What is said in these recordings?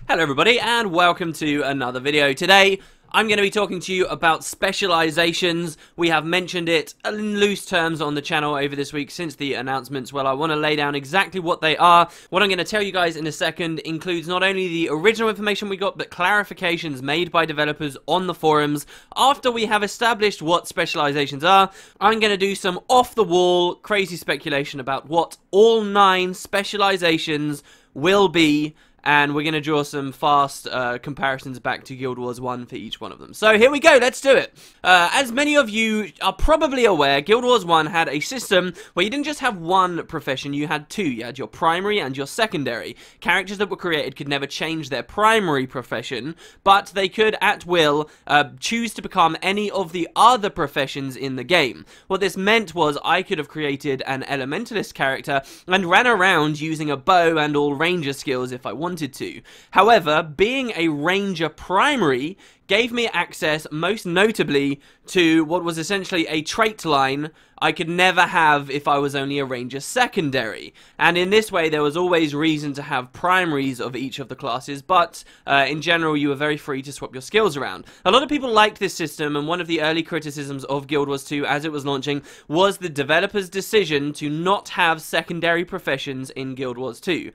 Hello everybody and welcome to another video. Today I'm going to be talking to you about specializations. We have mentioned it in loose terms on the channel over this week since the announcements. Well, I want to lay down exactly what they are. What I'm going to tell you guys in a second includes not only the original information we got, but clarifications made by developers on the forums. After we have established what specializations are, I'm going to do some off-the-wall crazy speculation about what all 9 specializations will be. And we're going to draw some fast comparisons back to Guild Wars 1 for each one of them. So here we go, let's do it. As many of you are probably aware, Guild Wars 1 had a system where you didn't just have one profession, you had 2. You had your primary and your secondary. Characters that were created could never change their primary profession, but they could, at will, choose to become any of the other professions in the game. What this meant was I could have created an Elementalist character and ran around using a bow and all ranger skills if I wanted to. However, being a ranger primary gave me access, most notably, to what was essentially a trait line I could never have if I was only a ranger secondary. And in this way, there was always reason to have primaries of each of the classes, but in general, you were very free to swap your skills around. A lot of people liked this system, and one of the early criticisms of Guild Wars 2 as it was launching was the developers' decision to not have secondary professions in Guild Wars 2.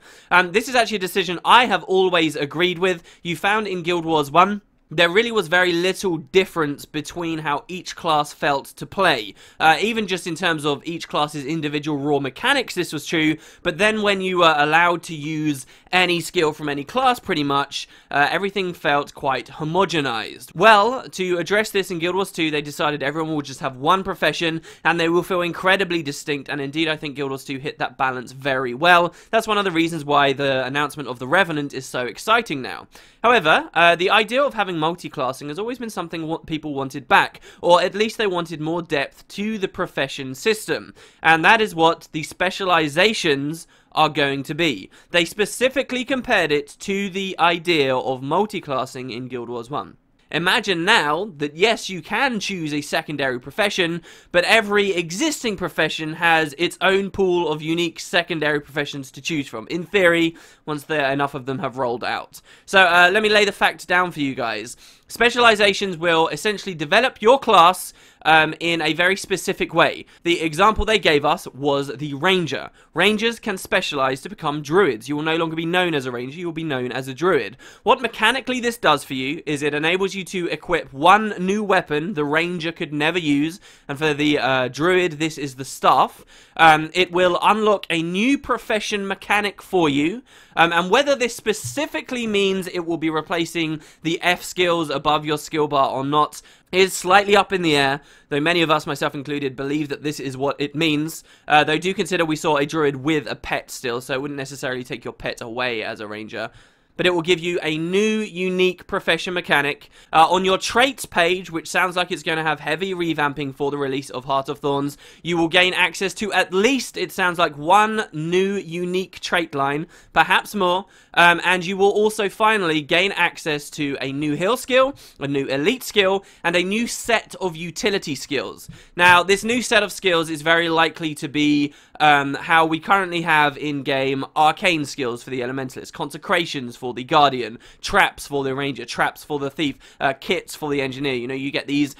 This is actually a decision I have always agreed with. You found in Guild Wars 1, there really was very little difference between how each class felt to play. Even just in terms of each class's individual raw mechanics, this was true, but then when you were allowed to use any skill from any class, pretty much, everything felt quite homogenized. Well, to address this in Guild Wars 2, they decided everyone will just have one profession, and they will feel incredibly distinct, and indeed I think Guild Wars 2 hit that balance very well. That's one of the reasons why the announcement of the Revenant is so exciting now. However, the idea of having multi-classing has always been something what people wanted back, or at least they wanted more depth to the profession system, and that is what the specializations are going to be. They specifically compared it to the idea of multi-classing in Guild Wars 1. Imagine now that yes, you can choose a secondary profession, but every existing profession has its own pool of unique secondary professions to choose from, in theory, once enough of them have rolled out. So let me lay the facts down for you guys. Specializations will essentially develop your class in a very specific way. The example they gave us was the Ranger. Rangers can specialize to become Druids. You will no longer be known as a Ranger, you will be known as a Druid. What mechanically this does for you is it enables you to equip one new weapon the Ranger could never use, and for the Druid this is the Staff. It will unlock a new profession mechanic for you, and whether this specifically means it will be replacing the F skills above your skill bar or not is slightly up in the air, though many of us, myself included, believe that this is what it means. Though do consider we saw a Druid with a pet still, so it wouldn't necessarily take your pet away as a Ranger. But it will give you a new, unique profession mechanic. On your traits page, which sounds like it's going to have heavy revamping for the release of Heart of Thorns, you will gain access to at least, it sounds like, one new, unique trait line, perhaps more, and you will also finally gain access to a new heal skill, a new elite skill, and a new set of utility skills. Now, this new set of skills is very likely to be how we currently have in-game arcane skills for the Elementalist, consecrations for the Guardian, traps for the Ranger, traps for the Thief, kits for the Engineer. You know, you get these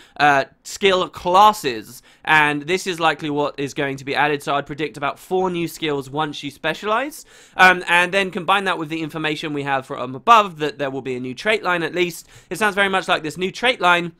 skill classes, and this is likely what is going to be added, so I'd predict about 4 new skills once you specialize, and then combine that with the information we have from above, that there will be a new trait line at least. It sounds very much like this new trait line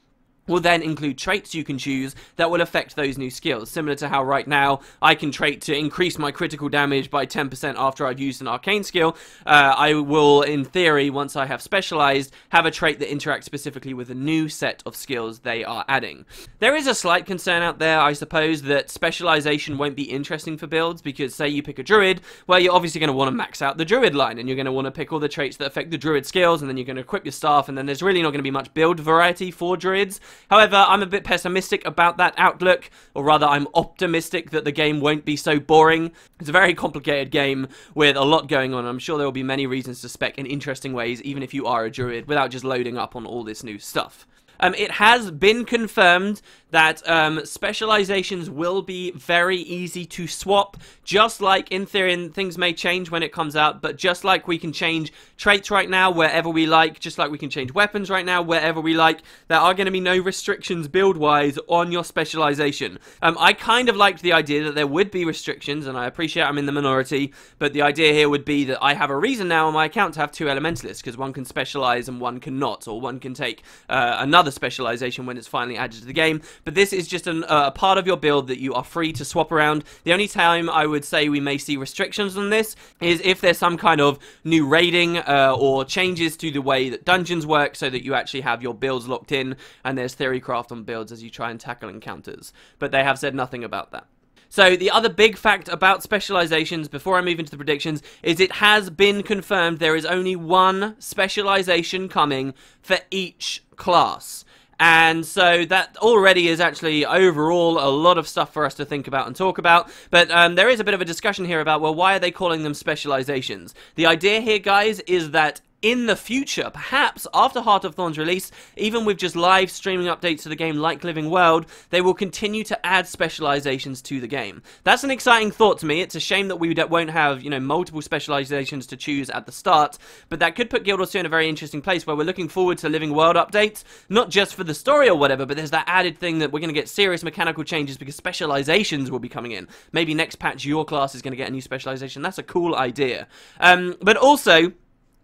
will then include traits you can choose that will affect those new skills, similar to how right now I can trait to increase my critical damage by 10% after I've used an arcane skill. I will, in theory, once I have specialized, have a trait that interacts specifically with a new set of skills they are adding. There is a slight concern out there, I suppose, that specialization won't be interesting for builds, because say you pick a Druid, well, you're obviously going to want to max out the Druid line, and you're going to want to pick all the traits that affect the Druid skills, and then you're going to equip your staff, and then there's really not going to be much build variety for Druids. However, I'm a bit pessimistic about that outlook, or rather I'm optimistic that the game won't be so boring. It's a very complicated game with a lot going on. I'm sure there will be many reasons to spec in interesting ways, even if you are a Druid, without just loading up on all this new stuff. It has been confirmed that specializations will be very easy to swap, just like in theory, and things may change when it comes out, but just like we can change traits right now wherever we like, just like we can change weapons right now wherever we like, there are going to be no restrictions build-wise on your specialization. I kind of liked the idea that there would be restrictions, and I appreciate I'm in the minority, but the idea here would be that I have a reason now on my account to have 2 elementalists, because one can specialize and one cannot, or one can take another specialization when it's finally added to the game. But this is just a part of your build that you are free to swap around. The only time I would say we may see restrictions on this is if there's some kind of new raiding or changes to the way that dungeons work, so that you actually have your builds locked in and there's theorycraft on builds as you try and tackle encounters. But they have said nothing about that. So the other big fact about specializations, before I move into the predictions, is it has been confirmed there is only one specialization coming for each class. And so that already is actually overall a lot of stuff for us to think about and talk about. But there is a bit of a discussion here about, well, why are they calling them specializations? The idea here, guys, is that in the future, perhaps after Heart of Thorns release, even with just live streaming updates to the game like Living World, they will continue to add specializations to the game. That's an exciting thought to me. It's a shame that we won't have, you know, multiple specializations to choose at the start, but that could put Guild Wars 2 in a very interesting place where we're looking forward to Living World updates, not just for the story or whatever, but there's that added thing that we're going to get serious mechanical changes because specializations will be coming in. Maybe next patch your class is going to get a new specialization. That's a cool idea. But also,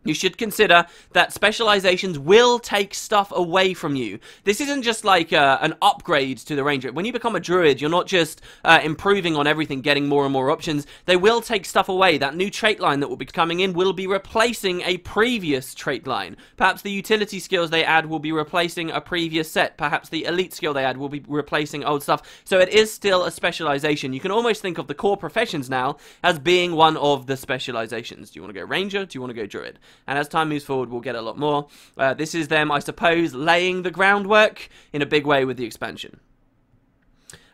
you should consider that specializations will take stuff away from you. This isn't just like an upgrade to the ranger. When you become a druid, you're not just improving on everything, getting more and more options. They will take stuff away. That new trait line that will be coming in will be replacing a previous trait line. Perhaps the utility skills they add will be replacing a previous set. Perhaps the elite skill they add will be replacing old stuff. So it is still a specialization. You can almost think of the core professions now as being one of the specializations. Do you want to go ranger? Do you want to go druid? And as time moves forward, we'll get a lot more. This is them, I suppose, laying the groundwork in a big way with the expansion.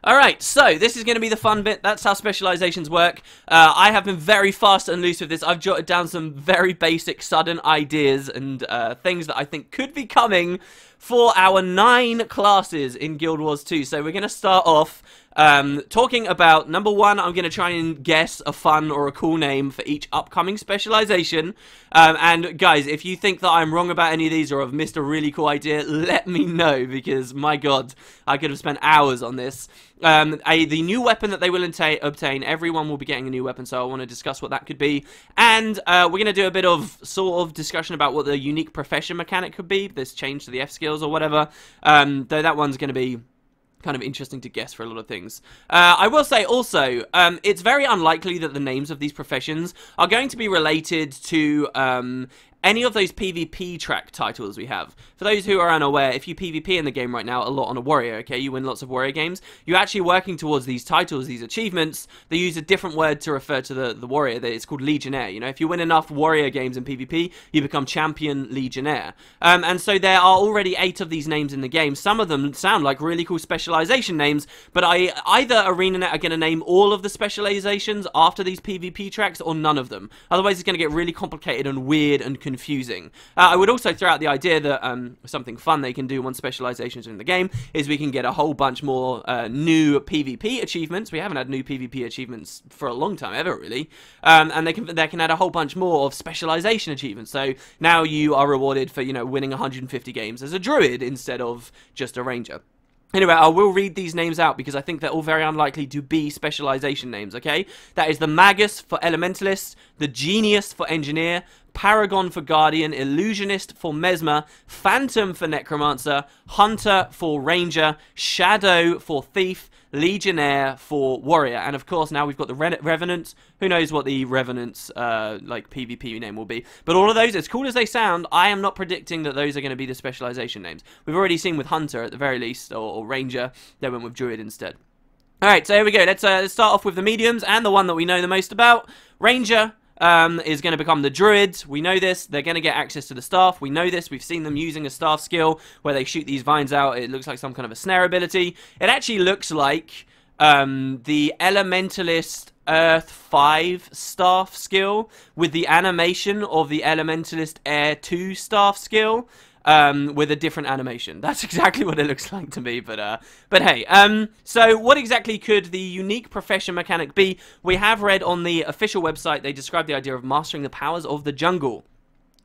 Alright, so this is going to be the fun bit. That's how specializations work. I have been very fast and loose with this. I've jotted down some very basic, sudden ideas and things that I think could be coming for our 9 classes in Guild Wars 2. So we're going to start off talking about, number 1, I'm going to try and guess a fun or a cool name for each upcoming specialization. And guys, if you think that I'm wrong about any of these or have missed a really cool idea, let me know, because my god, I could have spent hours on this. The new weapon that they will obtain, everyone will be getting a new weapon, so I want to discuss what that could be. And we're going to do a bit of sort of discussion about what the unique profession mechanic could be, this change to the F skills or whatever, though that one's going to be kind of interesting to guess for a lot of things. I will say also, it's very unlikely that the names of these professions are going to be related to any of those PvP track titles we have. For those who are unaware, if you PvP in the game right now a lot on a warrior, okay, you win lots of warrior games, you're actually working towards these titles, these achievements. They use a different word to refer to the warrior. It's called Legionnaire. You know, if you win enough warrior games in PvP, you become Champion Legionnaire. And so there are already 8 of these names in the game. Some of them sound like really cool specialization names, but either ArenaNet are going to name all of the specializations after these PvP tracks or none of them. Otherwise, it's going to get really complicated and weird and confusing. I would also throw out the idea that something fun they can do once specializations are in the game is we can get a whole bunch more new PvP achievements. We haven't had new PvP achievements for a long time ever, really. And they can add a whole bunch more of specialization achievements. So now you are rewarded for, you know, winning 150 games as a druid instead of just a ranger. Anyway, I will read these names out because I think they're all very unlikely to be specialization names, okay? That is the Magus for Elementalist, the Genius for Engineer, Paragon for Guardian, Illusionist for Mesmer, Phantom for Necromancer, Hunter for Ranger, Shadow for Thief, Legionnaire for Warrior, and of course now we've got the Revenant. Who knows what the Revenant's like PvP name will be. But all of those, as cool as they sound, I am not predicting that those are going to be the specialization names. We've already seen with Hunter at the very least, or Ranger, they went with Druid instead. Alright, so here we go. Let's start off with the mediums and the one that we know the most about. Ranger is going to become the Druid. We know this. They're going to get access to the staff. We know this. We've seen them using a staff skill where they shoot these vines out. It looks like some kind of a snare ability. It actually looks like the Elementalist Earth 5 staff skill with the animation of the Elementalist Air 2 staff skill. with a different animation. That's exactly what it looks like to me, but hey. So what exactly could the unique profession mechanic be? We have read on the official website, they describe the idea of mastering the powers of the jungle.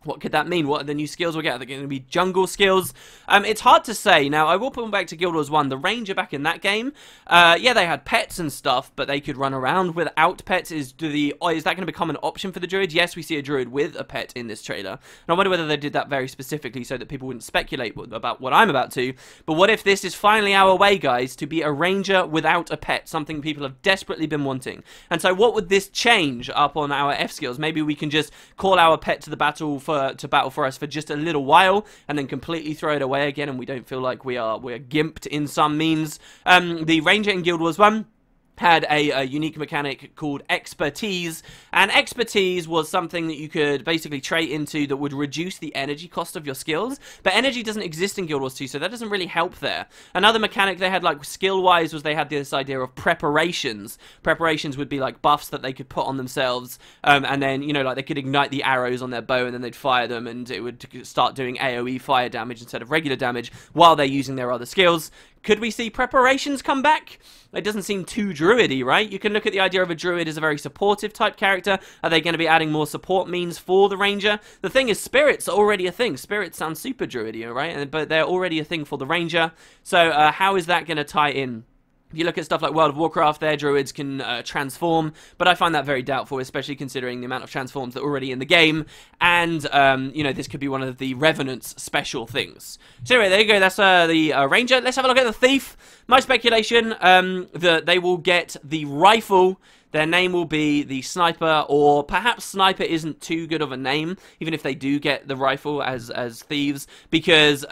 What could that mean? What are the new skills we'll get? Are they going to be jungle skills? It's hard to say. Now, I will put them back to Guild Wars 1. The Ranger back in that game, yeah, they had pets and stuff, but they could run around without pets. Is that going to become an option for the Druid? Yes, we see a Druid with a pet in this trailer. And I wonder whether they did that very specifically so that people wouldn't speculate about what I'm about to. But what if this is finally our way, guys, to be a Ranger without a pet? Something people have desperately been wanting. And so what would this change up on our F skills? Maybe we can just call our pet to the battle to battle for us for just a little while and then completely throw it away again, and we don't feel like we're gimped in some means. The Ranger in Guild Wars 1 had a unique mechanic called expertise, and expertise was something that you could basically trait into that would reduce the energy cost of your skills, but energy doesn't exist in Guild Wars 2, so that doesn't really help there. Another mechanic they had, like, skill-wise, was they had this idea of preparations. Preparations would be, like, buffs that they could put on themselves, and then, you know, like, they could ignite the arrows on their bow, and then they'd fire them, and it would start doing AoE fire damage instead of regular damage while they're using their other skills. Could we see preparations come back? It doesn't seem too druidy, right? You can look at the idea of a druid as a very supportive type character. Are they going to be adding more support means for the ranger? The thing is, spirits are already a thing. Spirits sound super druidy, right? But they're already a thing for the ranger. So how is that going to tie in? If you look at stuff like World of Warcraft, their druids can transform, but I find that very doubtful, especially considering the amount of transforms that are already in the game, and, you know, this could be one of the Revenant's special things. So anyway, there you go, that's the Ranger. Let's have a look at the Thief. My speculation, that they will get the rifle. Their name will be the Sniper, or perhaps Sniper isn't too good of a name, even if they do get the rifle as thieves, because,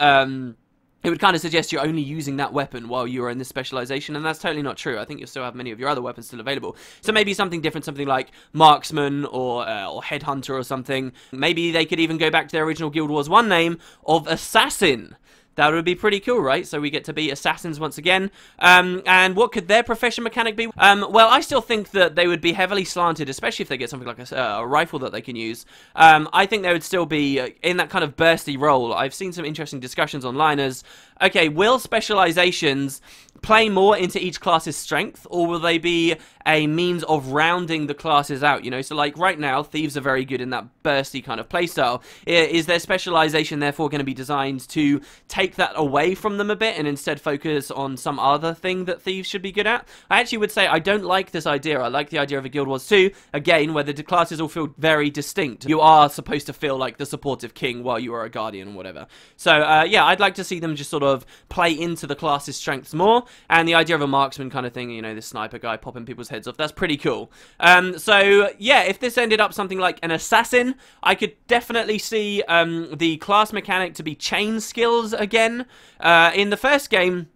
it would kind of suggest you're only using that weapon while you are in this specialization, and that's totally not true. I think you'll still have many of your other weapons still available. So maybe something different, something like Marksman or Headhunter or something. Maybe they could even go back to their original Guild Wars 1 name of Assassin. That would be pretty cool, right? So we get to be assassins once again. And what could their profession mechanic be? Well, I still think that they would be heavily slanted, especially if they get something like a rifle that they can use. I think they would still be in that kind of bursty role. I've seen some interesting discussions online as, okay, will specializations play more into each class's strength, or will they be a means of rounding the classes out, you know? So, like, right now, thieves are very good in that bursty kind of playstyle. Is their specialization therefore going to be designed to take that away from them a bit and instead focus on some other thing that thieves should be good at? I actually would say I don't like this idea. I like the idea of a Guild Wars 2, again, where the classes all feel very distinct. You are supposed to feel like the supportive king while you are a guardian or whatever. So, yeah, I'd like to see them just sort of play into the class's strengths more. And the idea of a marksman kind of thing, you know, this sniper guy popping people's heads off, that's pretty cool. So, yeah, if this ended up something like an assassin, I could definitely see the class mechanic to be chain skills again. In the first game,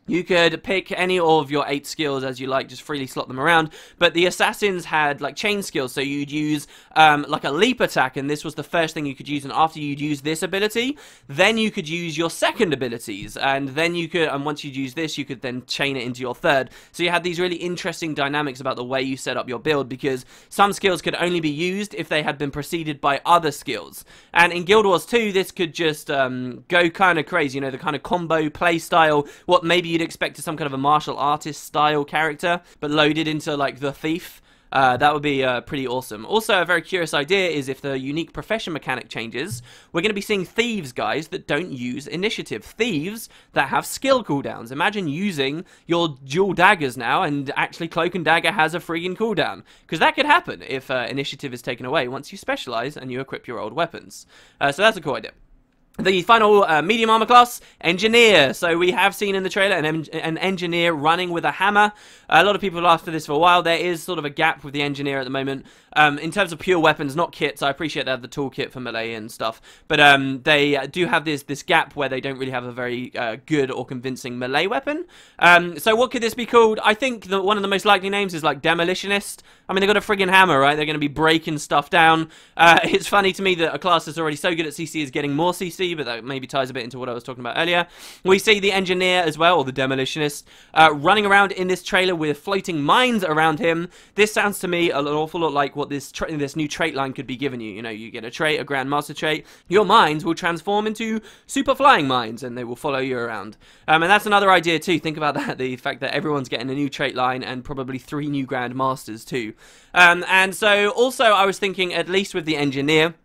you could pick any of your 8 skills as you like, just freely slot them around, but the assassins had, like, chain skills, so you'd use, like, a leap attack, and this was the first thing you could use, and after you'd use this ability, then you could use your second abilities, and then you could, and once you'd use this, you could then chain it into your third. So you had these really interesting dynamics about the way you set up your build, because some skills could only be used if they had been preceded by other skills, and in Guild Wars 2, this could just, go kind of crazy, you know, the kind of combo play style, what maybe you'd expect is some kind of a martial artist style character, but loaded into, like, the thief. That would be pretty awesome. Also, a very curious idea is if the unique profession mechanic changes, we're going to be seeing thieves, guys, that don't use initiative. Thieves that have skill cooldowns. Imagine using your dual daggers now, and actually Cloak and Dagger has a friggin' cooldown. Because that could happen if initiative is taken away once you specialize and you equip your old weapons. So that's a cool idea. The final medium armor class, Engineer. So we have seen in the trailer an Engineer running with a hammer. A lot of people have asked for this for a while. There is sort of a gap with the Engineer at the moment. In terms of pure weapons, not kits. I appreciate they have the toolkit for melee and stuff. But they do have this gap where they don't really have a very good or convincing melee weapon. So what could this be called? I think one of the most likely names is like Demolitionist. I mean, they've got a friggin' hammer, right? They're going to be breaking stuff down. It's funny to me that a class that's already so good at CC is getting more CC. maybe, but that maybe ties a bit into what I was talking about earlier. We see the Engineer as well, or the Demolitionist, running around in this trailer with floating mines around him. This sounds to me an awful lot like what this new trait line could be giving you. You know, you get a trait, a Grandmaster trait, your mines will transform into super flying mines, and they will follow you around. And that's another idea too. Think about that, the fact that everyone's getting a new trait line, and probably 3 new Grandmasters too. And so, also, I was thinking, at least with the Engineer,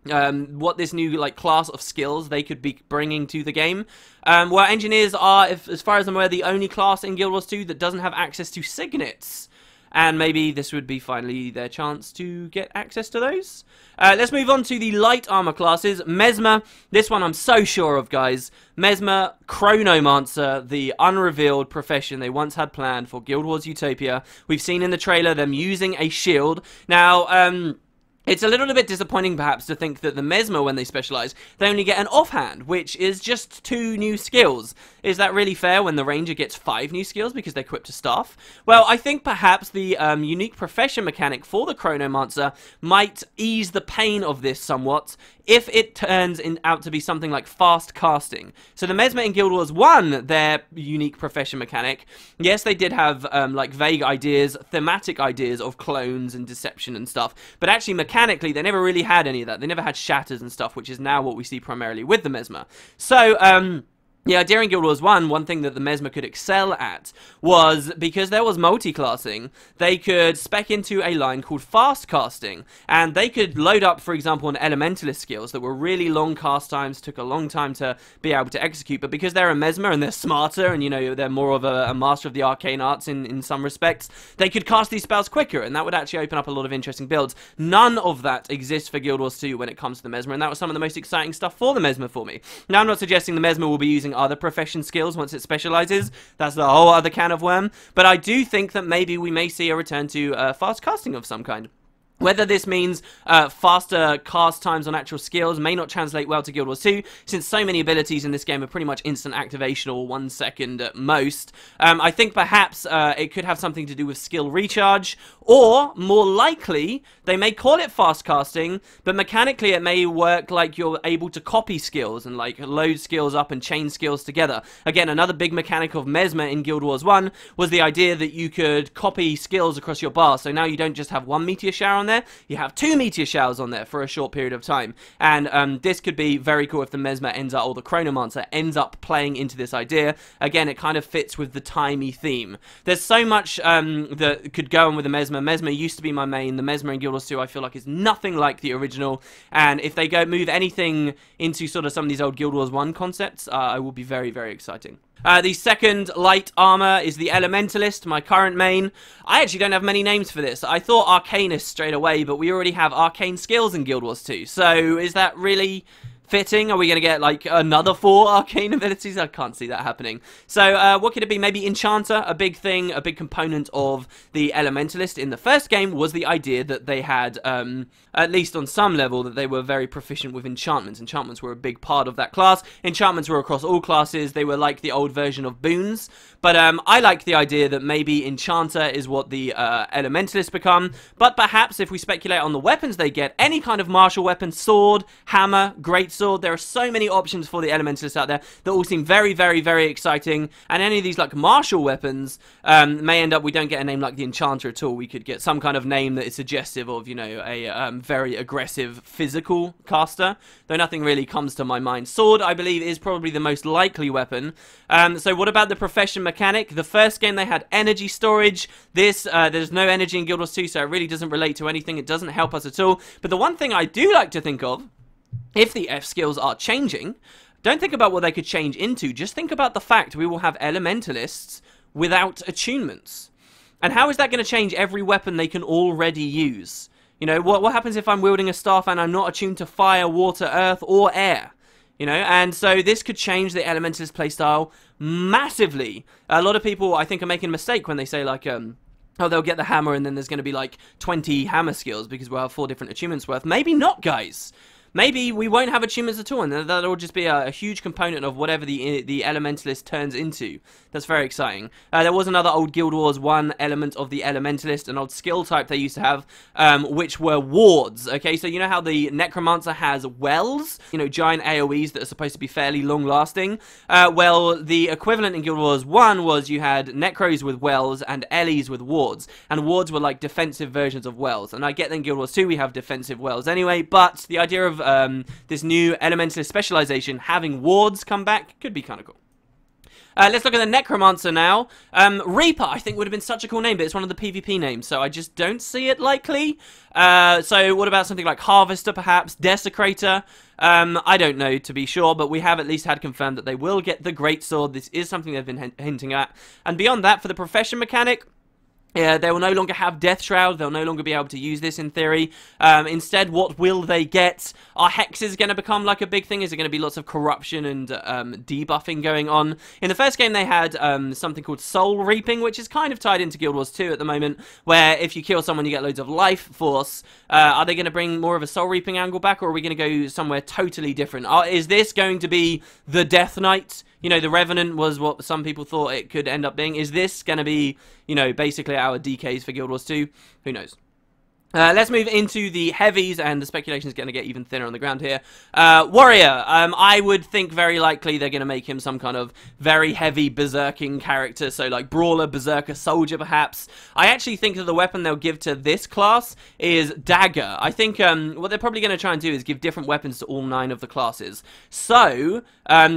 what this new class of skills they could be bringing to the game. Well, Engineers are, as far as I'm aware, the only class in Guild Wars 2 that doesn't have access to signets. And maybe this would be finally their chance to get access to those. Let's move on to the light armor classes. Mesmer, this one I'm so sure of, guys. Mesmer, Chronomancer, the unrevealed profession they once had planned for Guild Wars Utopia. We've seen in the trailer them using a shield. Now, it's a little bit disappointing, perhaps, to think that the Mesmer, when they specialise, they only get an offhand, which is just 2 new skills. Is that really fair when the Ranger gets 5 new skills because they're equipped to staff? Well, I think perhaps the unique profession mechanic for the Chronomancer might ease the pain of this somewhat if it turns out to be something like fast casting. So the Mesmer in Guild Wars 1, their unique profession mechanic, yes, they did have vague ideas, thematic ideas of clones and deception and stuff, but actually mechanically they never really had any of that. They never had shatters and stuff, which is now what we see primarily with the Mesmer. So, yeah, during Guild Wars 1, one thing that the Mesmer could excel at was, because there was multi-classing, they could spec into a line called fast casting, and they could load up, for example, an Elementalist skills that were really long cast times, took a long time to be able to execute, but because they're a Mesmer and they're smarter, and, you know, they're more of a master of the arcane arts in some respects, they could cast these spells quicker, and that would actually open up a lot of interesting builds. None of that exists for Guild Wars 2 when it comes to the Mesmer, and that was some of the most exciting stuff for the Mesmer for me. Now, I'm not suggesting the Mesmer will be using other profession skills once it specializes. That's the whole other can of worm. But I do think that maybe we may see a return to fast casting of some kind. Whether this means faster cast times on actual skills may not translate well to Guild Wars 2, since so many abilities in this game are pretty much instant activation or 1 second at most. I think perhaps it could have something to do with skill recharge, or, more likely, they may call it fast casting, but mechanically it may work like you're able to copy skills and load skills up and chain skills together. Again, another big mechanic of Mesmer in Guild Wars 1 was the idea that you could copy skills across your bar, so now you don't just have 1 meteor shower on there, you have 2 meteor showers on there for a short period of time. And this could be very cool if the Mesmer ends up, or the Chronomancer ends up playing into this idea. Again, it kind of fits with the timey theme. There's so much that could go on with the Mesmer. Mesmer used to be my main. The Mesmer in Guild Wars 2 I feel like is nothing like the original, and if they move anything into sort of some of these old Guild Wars 1 concepts, I will be very, very exciting. The second light armor is the Elementalist, my current main. I actually don't have many names for this. I thought Arcanist straight away, but we already have arcane skills in Guild Wars 2. So is that really fitting? Are we going to get another 4 arcane abilities? I can't see that happening. So what could it be? Maybe Enchanter. A big thing, a big component of the Elementalist in the first game was the idea that they had, at least on some level, that they were very proficient with enchantments. Enchantments were a big part of that class. Enchantments were across all classes. They were like the old version of boons. But I like the idea that maybe Enchanter is what the Elementalists become. But perhaps if we speculate on the weapons they get, any kind of martial weapon, sword, hammer, greatsword, there are so many options for the Elementalists out there that all seem very, very, very exciting. And any of these martial weapons may end up, we don't get a name like the Enchanter at all. We could get some kind of name that is suggestive of, you know, a very aggressive physical caster, though nothing really comes to my mind. Sword, I believe, is probably the most likely weapon. So what about the profession mechanic? The first game they had energy storage. This, there's no energy in Guild Wars 2, so it really doesn't relate to anything. It doesn't help us at all. But the one thing I do like to think of, if the F skills are changing, don't think about what they could change into. Just think about the fact we will have Elementalists without attunements. And how is that going to change every weapon they can already use? You know, what happens if I'm wielding a staff and I'm not attuned to fire, water, earth, or air? You know, and so this could change the Elementalist playstyle massively. A lot of people, I think, are making a mistake when they say, oh, they'll get the hammer and then there's going to be 20 hammer skills because we'll have 4 different attunements worth. Maybe not, guys. maybe we won't have achievements at all, and that'll just be a huge component of whatever the Elementalist turns into. That's very exciting. There was another old Guild Wars 1 element of the Elementalist, an old skill type they used to have, which were wards. Okay, so you know how the Necromancer has wells, you know, giant AoEs that are supposed to be fairly long-lasting? Well, the equivalent in Guild Wars 1 was you had Necros with wells and Ellies with wards, and wards were like defensive versions of wells. And I get that in Guild Wars 2 we have defensive wells anyway, but the idea of this new Elementalist specialization having wards come back could be kind of cool. Let's look at the Necromancer now. Reaper, I think, would have been such a cool name, but it's one of the PvP names, so I just don't see it likely. So what about something like Harvester, perhaps? Desecrator? I don't know, to be sure, but we have at least had confirmed that they will get the Greatsword. This is something they've been hinting at. And beyond that, for the Profession mechanic, yeah, they will no longer have Death Shroud. They'll no longer be able to use this in theory. Instead, what will they get? Are hexes going to become like a big thing? Is it going to be lots of corruption and debuffing going on? In the first game, they had something called Soul Reaping, which is kind of tied into Guild Wars 2 at the moment, where if you kill someone, you get loads of life force. Are they going to bring more of a Soul Reaping angle back, or are we going to go somewhere totally different? Is this going to be the Death Knight? You know, the Revenant was what some people thought it could end up being. Is this going to be, you know, basically our DKs for Guild Wars 2? Who knows? Let's move into the heavies, and the speculation is going to get even thinner on the ground here. Warrior, I would think very likely they're going to make him some kind of very heavy berserking character, so like Brawler, Berserker, Soldier perhaps. I actually think that the weapon they'll give to this class is Dagger. I think what they're probably going to try and do is give different weapons to all 9 of the classes. So,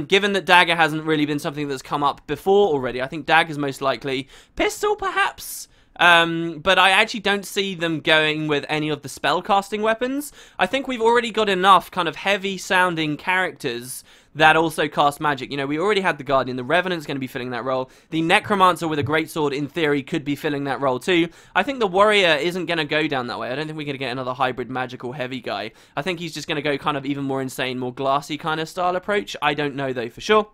given that Dagger hasn't really been something that's come up before already, I think Dagger's most likely. Pistol perhaps? But I actually don't see them going with any of the spellcasting weapons. I think we've already got enough kind of heavy-sounding characters that also cast magic. You know, we already had the Guardian. The Revenant's going to be filling that role. The Necromancer with a Greatsword, in theory, could be filling that role too. I think the Warrior isn't going to go down that way. I don't think we're going to get another hybrid magical heavy guy. I think he's just going to go kind of even more insane, more glassy kind of style approach. I don't know, though, for sure.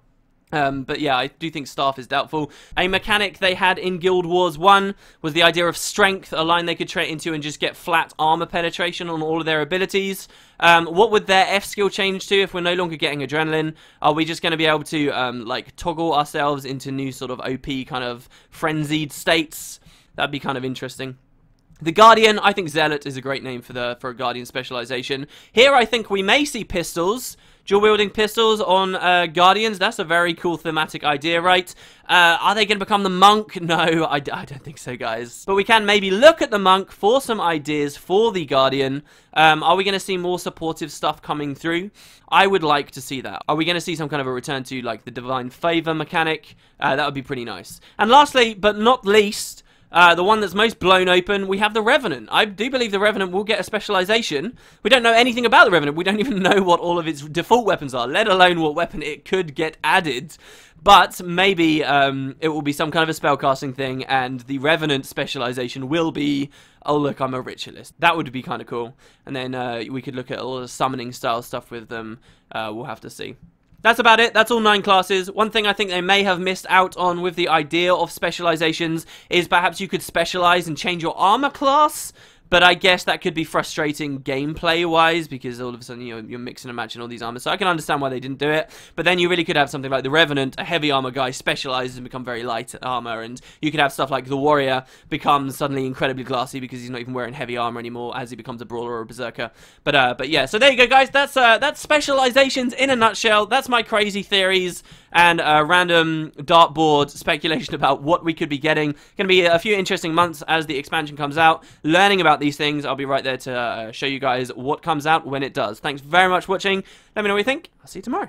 But yeah, I do think Staff is doubtful. A mechanic they had in Guild Wars 1 was the idea of Strength, a line they could trait into and just get flat armor penetration on all of their abilities. What would their F skill change to if we're no longer getting Adrenaline? Are we just going to be able to, like, toggle ourselves into new sort of OP kind of frenzied states? That'd be kind of interesting. The Guardian, I think Zealot is a great name for a Guardian specialization. Here I think we may see pistols. Dual-wielding pistols on Guardians, that's a very cool thematic idea, right? Are they going to become the Monk? No, I don't think so, guys. But we can maybe look at the Monk for some ideas for the Guardian. Are we going to see more supportive stuff coming through? I would like to see that. Are we going to see some kind of a return to, like, the Divine Favor mechanic? That would be pretty nice. And lastly, but not least, the one that's most blown open, we have the Revenant. I do believe the Revenant will get a specialization. We don't know anything about the Revenant. We don't even know what all of its default weapons are, let alone what weapon it could get added. But maybe it will be some kind of a spellcasting thing, and the Revenant specialization will be, oh look, I'm a ritualist. That would be kind of cool. And then we could look at all the summoning style stuff with them. We'll have to see. That's about it. That's all 9 classes. One thing I think they may have missed out on with the idea of specializations is perhaps you could specialize and change your armor class. But I guess that could be frustrating gameplay-wise, because all of a sudden you're mixing and matching all these armors. So I can understand why they didn't do it. But then you really could have something like the Revenant, a heavy armor guy, specializes and become very light armor. And you could have stuff like the Warrior become suddenly incredibly glassy because he's not even wearing heavy armor anymore as he becomes a Brawler or a Berserker. But yeah, so there you go, guys. That's specializations in a nutshell. That's my crazy theories and random dartboard speculation about what we could be getting. Going to be a few interesting months as the expansion comes out. Learning about these things. I'll be right there to show you guys what comes out when it does. Thanks very much for watching. Let me know what you think. I'll see you tomorrow.